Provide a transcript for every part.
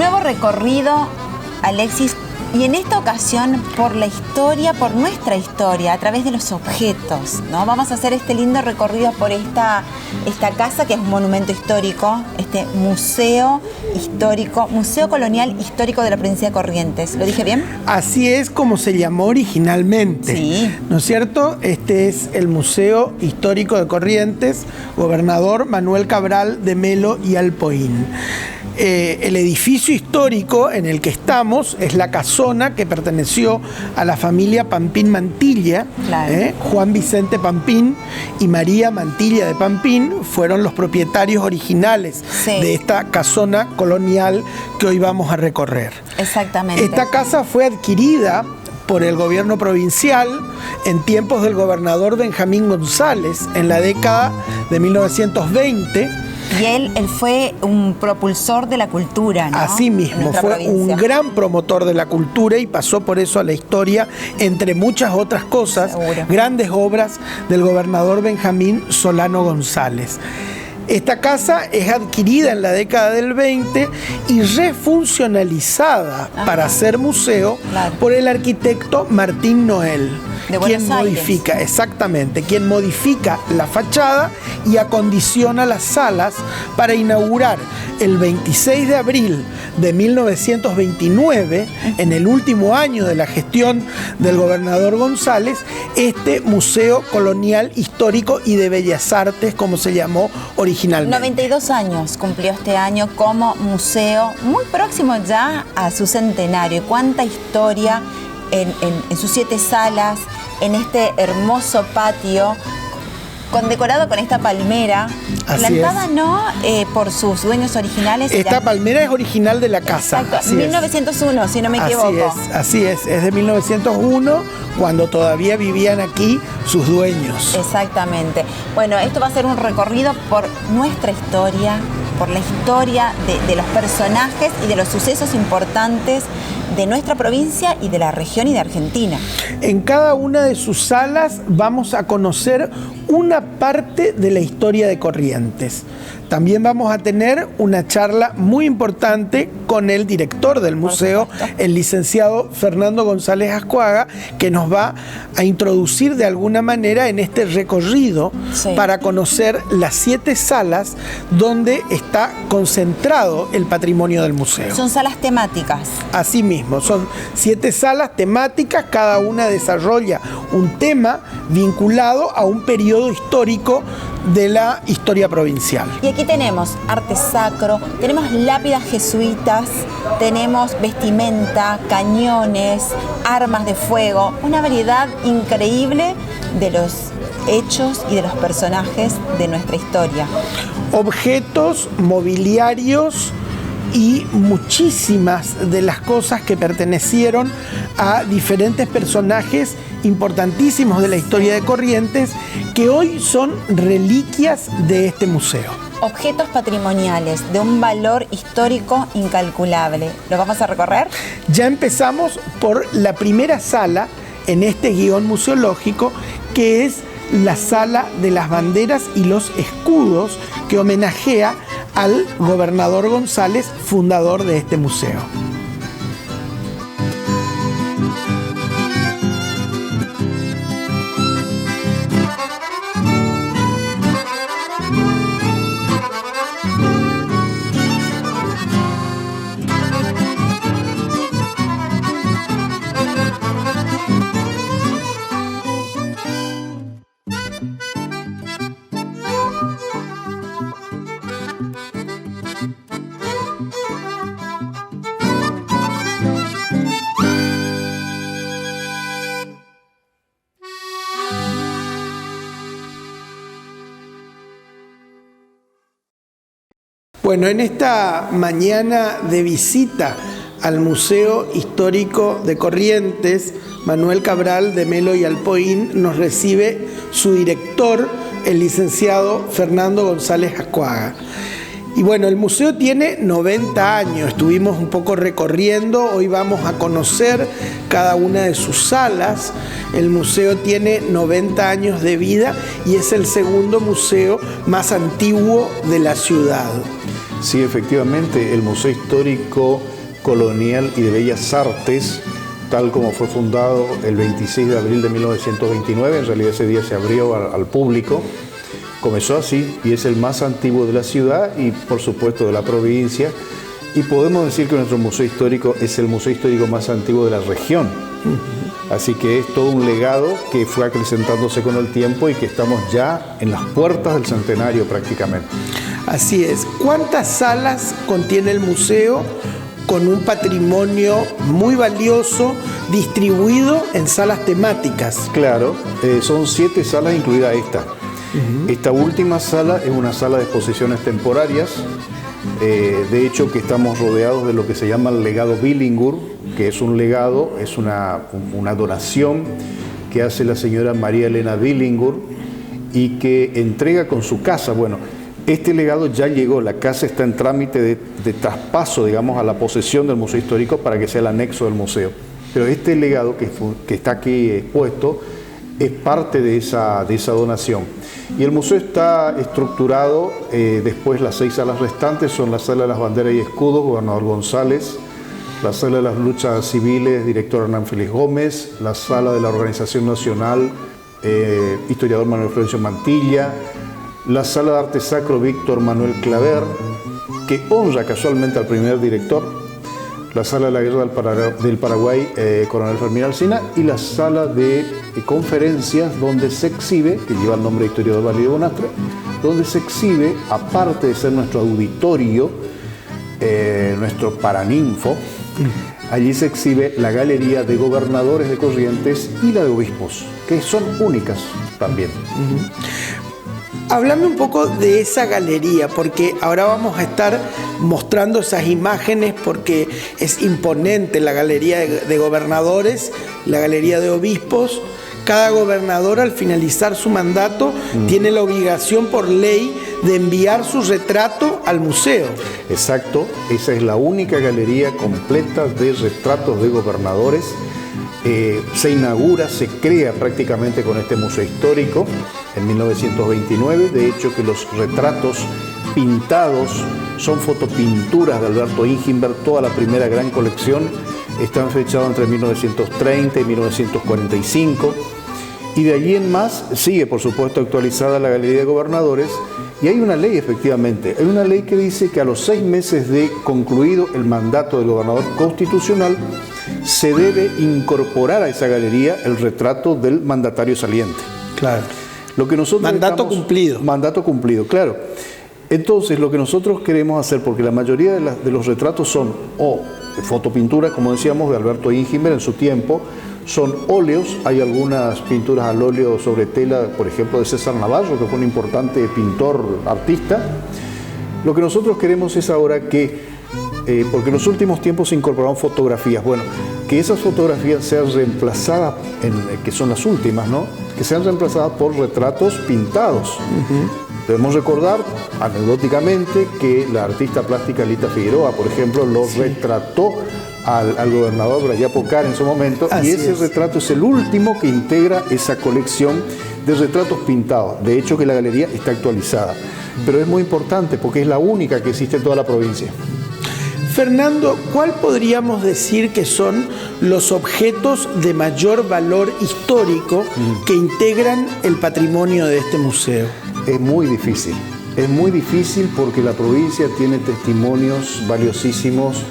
Nuevo recorrido, Alexis, y en esta ocasión por la historia, por nuestra historia, a través de los objetos, ¿no? Vamos a hacer este lindo recorrido por esta casa que es un monumento histórico, este museo histórico, Museo Colonial Histórico de la Provincia de Corrientes. ¿Lo dije bien? Así es como se llamó originalmente, sí. ¿No es cierto? Este es el Museo Histórico de Corrientes, Gobernador Manuel Cabral de Melo y Alpoín. El edificio histórico en el que estamos es la casona que perteneció a la familia Pampín Mantilla. Claro. Juan Vicente Pampín y María Mantilla de Pampín fueron los propietarios originales de esta casona colonial que hoy vamos a recorrer. Exactamente. Esta casa fue adquirida por el gobierno provincial en tiempos del gobernador Benjamín González en la década de 1920. Y él fue un propulsor de la cultura, ¿no? Así mismo, fue un gran promotor de la cultura y pasó por eso a la historia, entre muchas otras cosas, seguro, grandes obras del gobernador Benjamín Solano González. Esta casa es adquirida en la década del 20 y refuncionalizada para ser museo por el arquitecto Martín Noel, quien modifica, exactamente, quien modifica la fachada y acondiciona las salas para inaugurar el 26 de abril de 1929, en el último año de la gestión del gobernador González, este Museo Colonial Histórico y de Bellas Artes, como se llamó originalmente. 92 años cumplió este año como museo, muy próximo ya a su centenario. Cuánta historia en sus 7 salas, en este hermoso patio, condecorado con esta palmera, plantada no por sus dueños originales. Esta palmera es original de la casa. Exacto, 1901, si no me equivoco. Así es de 1901, cuando todavía vivían aquí sus dueños. Exactamente. Bueno, esto va a ser un recorrido por nuestra historia, por la historia de los personajes y de los sucesos importantes de nuestra provincia y de la región y de Argentina. En cada una de sus salas vamos a conocer una parte de la historia de Corrientes. También vamos a tener una charla muy importante con el director del museo, el licenciado Fernando González Ascuaga, que nos va a introducir de alguna manera en este recorrido para conocer las 7 salas donde está concentrado el patrimonio del museo. Son salas temáticas. Así mismo, son 7 salas temáticas, cada una desarrolla un tema vinculado a un periodo histórico de la historia provincial. Y aquí tenemos arte sacro, tenemos lápidas jesuitas, tenemos vestimenta, cañones, armas de fuego, una variedad increíble de los hechos y de los personajes de nuestra historia. Objetos, mobiliarios y muchísimas de las cosas que pertenecieron a diferentes personajes importantísimos de la historia de Corrientes que hoy son reliquias de este museo. Objetos patrimoniales de un valor histórico incalculable. ¿Lo vamos a recorrer? Ya empezamos por la primera sala en este guión museológico, que es la Sala de las Banderas y los Escudos, que homenajea al gobernador González, fundador de este museo. Bueno, en esta mañana de visita al Museo Histórico de Corrientes, Manuel Cabral de Melo y Alpoín, nos recibe su director, el licenciado Fernando González Ascuaga. Y bueno, el museo tiene 90 años, estuvimos un poco recorriendo, hoy vamos a conocer cada una de sus salas. El museo tiene 90 años de vida y es el segundo museo más antiguo de la ciudad. Sí, efectivamente, el Museo Histórico Colonial y de Bellas Artes, tal como fue fundado el 26 de abril de 1929. En realidad ese día se abrió al público. Comenzó así y es el más antiguo de la ciudad y por supuesto de la provincia. Y podemos decir que nuestro museo histórico es el museo histórico más antiguo de la región. Así que es todo un legado que fue acrecentándose con el tiempo y que estamos ya en las puertas del centenario prácticamente. Así es. ¿Cuántas salas contiene el museo con un patrimonio muy valioso distribuido en salas temáticas? Claro, son 7 salas incluida esta. Esta última sala es una sala de exposiciones temporarias. De hecho, que estamos rodeados de lo que se llama el legado Billingur, que es un legado, es una donación que hace la señora María Elena Billingur y que entrega con su casa. Bueno, este legado ya llegó, la casa está en trámite de traspaso, digamos, a la posesión del Museo Histórico para que sea el anexo del museo. Pero este legado que está aquí expuesto es parte de esa donación. Y el museo está estructurado, después las 6 salas restantes son la sala de las banderas y escudos, Gobernador González, la sala de las luchas civiles, director Hernán Félix Gómez, la sala de la Organización Nacional, historiador Manuel Florencio Mantilla, la sala de arte sacro Víctor Manuel Claver, que honra casualmente al primer director, la sala de la guerra del Paraguay, Coronel Fermín Alsina, y la sala de conferencias donde se exhibe, que lleva el nombre de historiador Valido Bonastre, donde se exhibe, aparte de ser nuestro auditorio, nuestro paraninfo, allí se exhibe la galería de gobernadores de Corrientes y la de obispos, que son únicas también. Háblame un poco de esa galería, porque ahora vamos a estar mostrando esas imágenes porque es imponente la galería de gobernadores, la galería de obispos. Cada gobernador al finalizar su mandato tiene la obligación por ley de enviar su retrato al museo. Exacto, esa es la única galería completa de retratos de gobernadores. Se inaugura, se crea prácticamente con este museo histórico en 1929. De hecho, que los retratos pintados son fotopinturas de Alberto Ingenberg. Toda la primera gran colección están fechados entre 1930 y 1945. Y de allí en más sigue, por supuesto, actualizada la galería de gobernadores. Y hay una ley, efectivamente, hay una ley que dice que a los 6 meses de concluido el mandato del gobernador constitucional se debe incorporar a esa galería el retrato del mandatario saliente. Claro. Lo que nosotros cumplido. Mandato cumplido, claro. Entonces, lo que nosotros queremos hacer, porque la mayoría de los retratos son o fotopinturas, como decíamos, de Alberto Ingenberg en su tiempo, son óleos, hay algunas pinturas al óleo sobre tela, por ejemplo, de César Navarro, que fue un importante pintor, artista. Lo que nosotros queremos es ahora que, porque en los últimos tiempos se incorporaron fotografías, bueno, que esas fotografías sean reemplazadas, que son las últimas, ¿no? Que sean reemplazadas por retratos pintados. Debemos recordar, anecdóticamente, que la artista plástica Lita Figueroa, por ejemplo, lo retrató al gobernador Brayapo Car en su momento, y ese retrato es el último que integra esa colección de retratos pintados. De hecho, que la galería está actualizada. Pero es muy importante porque es la única que existe en toda la provincia. Fernando, ¿cuál podríamos decir que son los objetos de mayor valor histórico que integran el patrimonio de este museo? Es muy difícil porque la provincia tiene testimonios valiosísimos.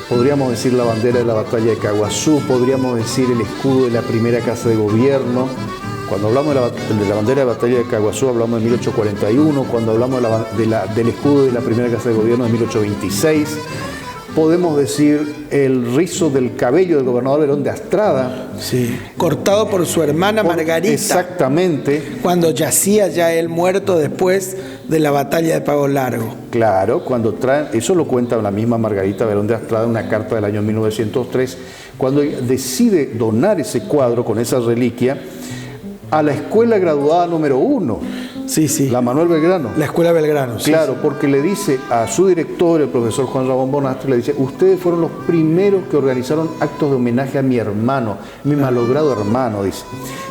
Podríamos decir la bandera de la batalla de Caguazú, podríamos decir el escudo de la primera casa de gobierno. Cuando hablamos de la bandera de batalla de Caguazú hablamos de 1841, cuando hablamos del escudo de la primera casa de gobierno de 1826. Podemos decir el rizo del cabello del gobernador Verón de Astrada. Sí, cortado por su hermana Margarita. Exactamente. Cuando yacía ya él muerto después de la batalla de Pago Largo. Claro, cuando traen, eso lo cuenta la misma Margarita Verón de Astrada en una carta del año 1903, cuando decide donar ese cuadro con esa reliquia a la escuela graduada número 1. Sí, sí. La Manuel Belgrano. La escuela Belgrano, sí. Claro, porque le dice a su director, el profesor Juan Ramón Bonastre, le dice: ustedes fueron los primeros que organizaron actos de homenaje a mi hermano, mi malogrado hermano, dice.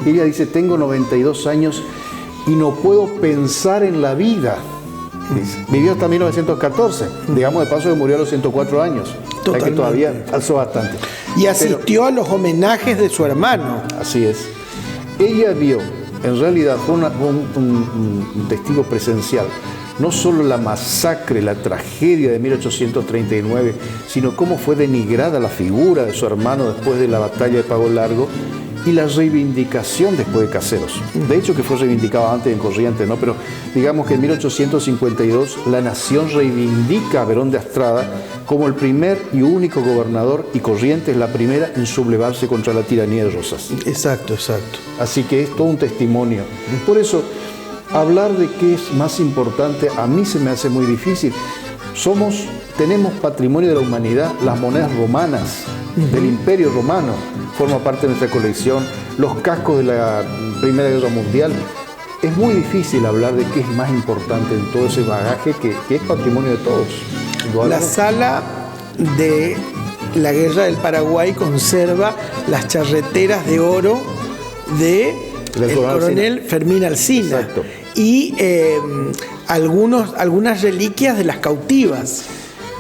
Y ella dice: tengo 92 años y no puedo pensar en la vida. Dice. Vivió hasta 1914, digamos de paso que murió a los 104 años. Totalmente. Que todavía alzó bastante. Y asistió a los homenajes de su hermano. Así es. Ella vio, en realidad fue un testigo presencial, no solo la masacre, la tragedia de 1839, sino cómo fue denigrada la figura de su hermano después de la batalla de Pago Largo y la reivindicación después de Caseros. De hecho, que fue reivindicado antes en Corrientes, ¿no? Pero digamos que en 1852 la nación reivindica a Berón de Astrada como el primer y único gobernador, y Corrientes la primera en sublevarse contra la tiranía de Rosas. Exacto, exacto. Así que es todo un testimonio. Por eso, hablar de qué es más importante a mí se me hace muy difícil. Tenemos patrimonio de la humanidad, las monedas romanas del Imperio Romano forma parte de nuestra colección, los cascos de la Primera Guerra Mundial. Es muy difícil hablar de qué es más importante en todo ese bagaje que es patrimonio de todos. La sala de la Guerra del Paraguay conserva las charreteras de oro del coronel Fermín Alsina. Exacto. Y algunas reliquias de las cautivas.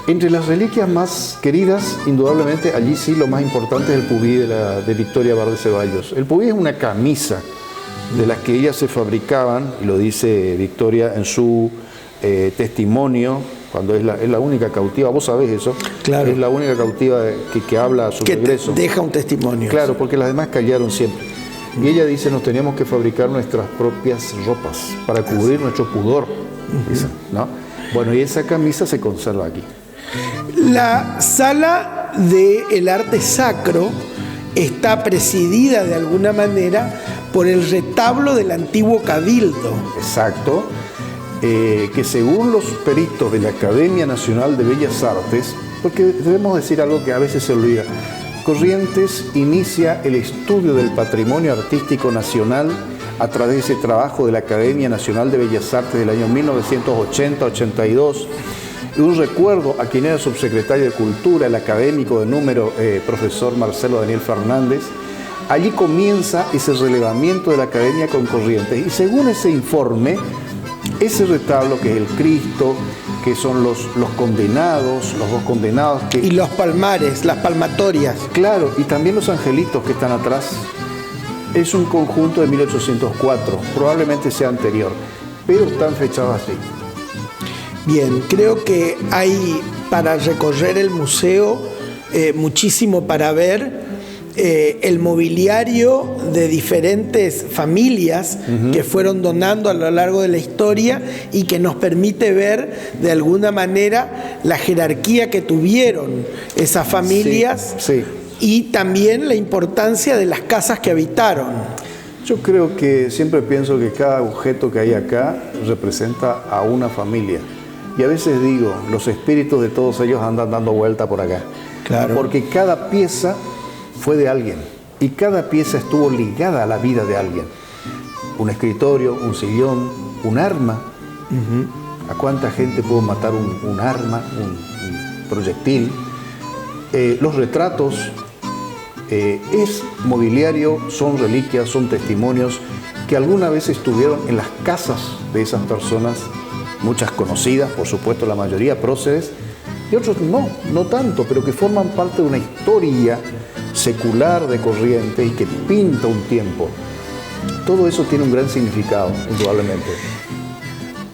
Entre las reliquias más queridas, indudablemente, allí sí lo más importante es el pubí de Victoria Bar de Ceballos. El pubí es una camisa de las que ellas se fabricaban, y lo dice Victoria en su testimonio, cuando es la única cautiva, vos sabés eso, claro. Es la única cautiva que habla a su regreso. Deja un testimonio. Claro, porque las demás callaron siempre. Y ella dice, nos teníamos que fabricar nuestras propias ropas para cubrir nuestro pudor, ¿no? Bueno, y esa camisa se conserva aquí. La sala del arte sacro está presidida de alguna manera por el retablo del antiguo cabildo. Exacto, que según los peritos de la Academia Nacional de Bellas Artes, porque debemos decir algo que a veces se olvida, Corrientes inicia el estudio del patrimonio artístico nacional a través de ese trabajo de la Academia Nacional de Bellas Artes del año 1980-82. Y un recuerdo a quien era subsecretario de Cultura, el académico de número, profesor Marcelo Daniel Fernández. Allí comienza ese relevamiento de la Academia con Corrientes. Y según ese informe, ese retablo que es el Cristo, que son los condenados, los dos condenados. Y los palmares, las palmatorias. Claro, y también los angelitos que están atrás. Es un conjunto de 1804, probablemente sea anterior, pero están fechados así. Bien, creo que hay para recorrer el museo muchísimo para ver. El mobiliario de diferentes familias que fueron donando a lo largo de la historia y que nos permite ver de alguna manera la jerarquía que tuvieron esas familias, sí. Y también la importancia de las casas que habitaron. Yo creo que siempre pienso que cada objeto que hay acá representa a una familia. Y a veces digo, los espíritus de todos ellos andan dando vuelta por acá. Claro. Porque cada pieza fue de alguien y cada pieza estuvo ligada a la vida de alguien. Un escritorio, un sillón, un arma. ¿A cuánta gente pudo matar un arma, un proyectil? Los retratos, es mobiliario, son reliquias, son testimonios que alguna vez estuvieron en las casas de esas personas, muchas conocidas, por supuesto la mayoría próceres, y otros no tanto, pero que forman parte de una historia secular de Corrientes y que pinta un tiempo. Todo eso tiene un gran significado, indudablemente.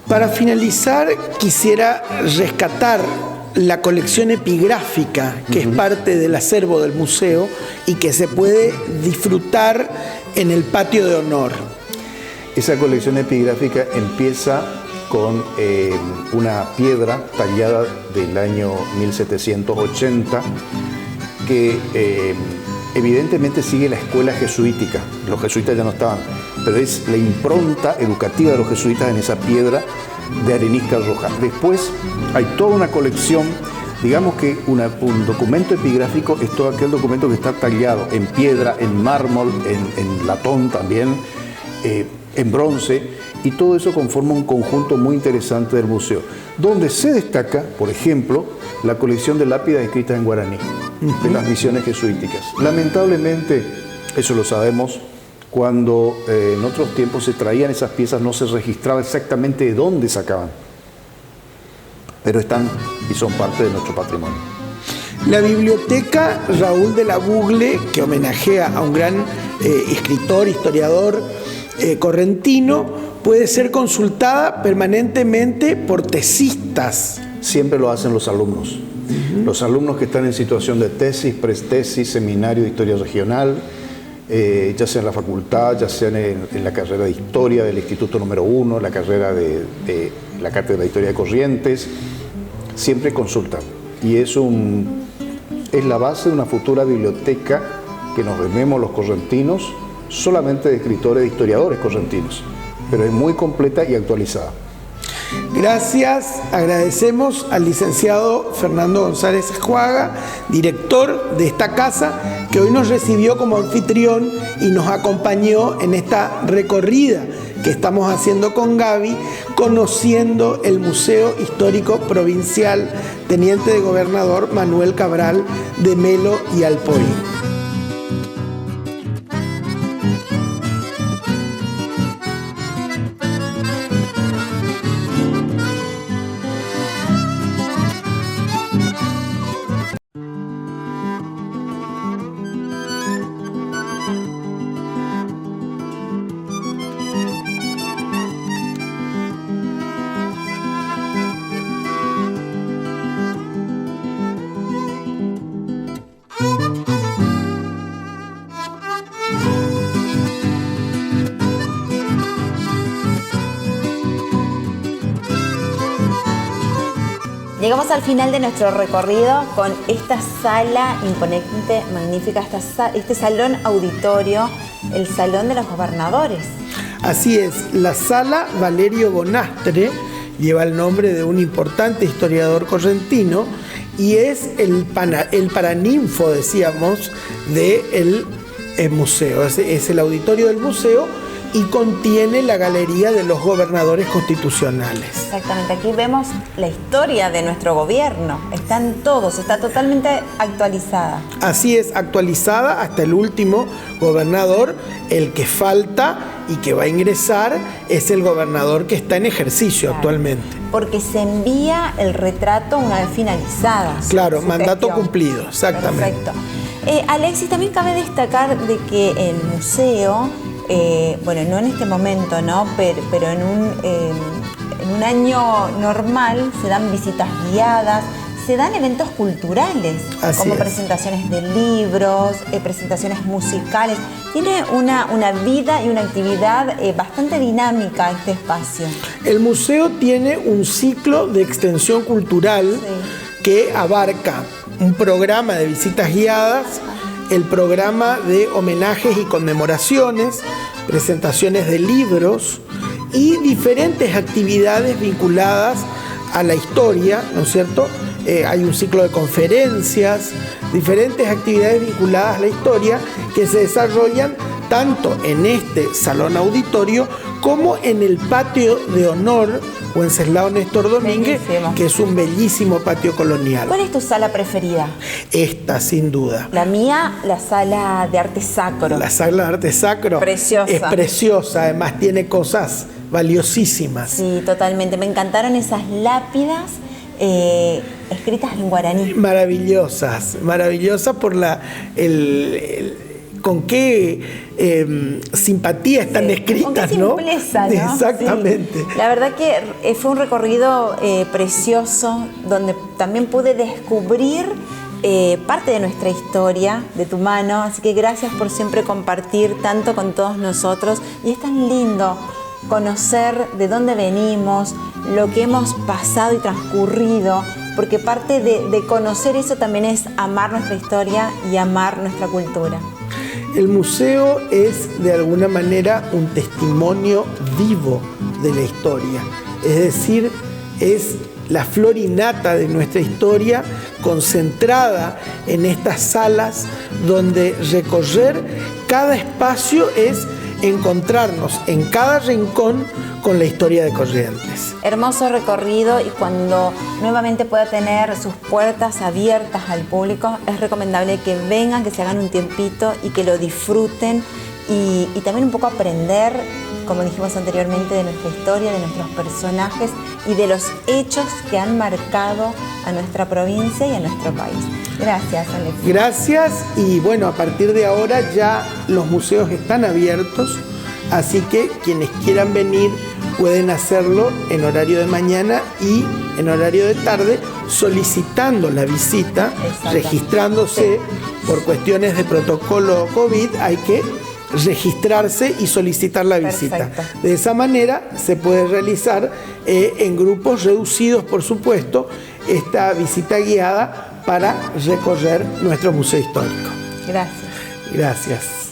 Para finalizar, quisiera rescatar la colección epigráfica, que es parte del acervo del museo y que se puede disfrutar en el patio de honor. Esa colección epigráfica empieza con una piedra tallada del año 1780 que evidentemente sigue la escuela jesuítica. Los jesuitas ya no estaban, pero es la impronta educativa de los jesuitas en esa piedra de arenisca roja. Después hay toda una colección, digamos que un documento epigráfico es todo aquel documento que está tallado en piedra, en mármol, en latón también, en bronce, y todo eso conforma un conjunto muy interesante del museo, donde se destaca, por ejemplo, la colección de lápidas escritas en guaraní, de las misiones jesuíticas. Lamentablemente, eso lo sabemos, cuando en otros tiempos se traían esas piezas no se registraba exactamente de dónde sacaban, pero están y son parte de nuestro patrimonio. La biblioteca Raúl de la Bugle, que homenajea a un gran escritor, historiador correntino, puede ser consultada permanentemente por tesistas. Siempre lo hacen los alumnos. Los alumnos que están en situación de tesis, prestesis, seminario de historia regional, ya sea en la facultad, ya sea en la carrera de historia del Instituto número 1, la carrera de la cátedra de historia de Corrientes, siempre consultan. Y es la base de una futura biblioteca que nos rememos los correntinos, solamente de escritores, de historiadores correntinos, pero es muy completa y actualizada. Gracias, agradecemos al licenciado Fernando González Escuaga, director de esta casa, que hoy nos recibió como anfitrión y nos acompañó en esta recorrida que estamos haciendo con Gaby, conociendo el Museo Histórico Provincial Teniente de Gobernador Manuel Cabral de Melo y Alpoy. Llegamos al final de nuestro recorrido con esta sala imponente, magnífica, este salón auditorio, el Salón de los Gobernadores. Así es, la Sala Valerio Bonastre lleva el nombre de un importante historiador correntino y es el paraninfo, decíamos, del museo. Es el auditorio del museo y contiene la galería de los gobernadores constitucionales. Exactamente, aquí vemos la historia de nuestro gobierno, están todos, está totalmente actualizada. Así es, actualizada hasta el último gobernador. El que falta y que va a ingresar es el gobernador que está en ejercicio actualmente. Porque se envía el retrato una vez finalizada. Claro, mandato cumplido, exactamente. Perfecto. Alexis, también cabe destacar de que el museo, bueno, no en este momento, ¿no? Pero en un año normal se dan visitas guiadas, se dan eventos culturales, como presentaciones de libros, presentaciones musicales. Tiene una vida y una actividad bastante dinámica este espacio. El museo tiene un ciclo de extensión cultural que abarca un programa de visitas guiadas, el programa de homenajes y conmemoraciones, presentaciones de libros y diferentes actividades vinculadas a la historia, ¿no es cierto? Hay un ciclo de conferencias, diferentes actividades vinculadas a la historia que se desarrollan tanto en este salón auditorio como en el patio de honor Wenceslao Néstor Domínguez, que es un bellísimo patio colonial. ¿Cuál es tu sala preferida? Esta, sin duda. La mía, la sala de arte sacro. La sala de arte sacro preciosa. Es preciosa, además tiene cosas valiosísimas. Sí, totalmente. Me encantaron esas lápidas escritas en guaraní. Maravillosas por con qué simpatía están escritas, con qué simpleza, ¿no? Exactamente. Sí. La verdad que fue un recorrido precioso, donde también pude descubrir parte de nuestra historia de tu mano, así que gracias por siempre compartir tanto con todos nosotros, y es tan lindo conocer de dónde venimos, lo que hemos pasado y transcurrido, porque parte de conocer eso también es amar nuestra historia y amar nuestra cultura. El museo es de alguna manera un testimonio vivo de la historia, es decir, es la flor innata de nuestra historia concentrada en estas salas donde recorrer cada espacio es encontrarnos en cada rincón con la historia de Corrientes. Hermoso recorrido, y cuando nuevamente pueda tener sus puertas abiertas al público, es recomendable que vengan, que se hagan un tiempito y que lo disfruten y también un poco aprender, como dijimos anteriormente, de nuestra historia, de nuestros personajes y de los hechos que han marcado a nuestra provincia y a nuestro país. Gracias, Alexis. Gracias, y bueno, a partir de ahora ya los museos están abiertos, así que quienes quieran venir pueden hacerlo en horario de mañana y en horario de tarde, solicitando la visita, registrándose. Por cuestiones de protocolo COVID hay que registrarse y solicitar la visita. Perfecto. De esa manera se puede realizar en grupos reducidos, por supuesto, esta visita guiada para recorrer nuestro museo histórico. Gracias. Gracias.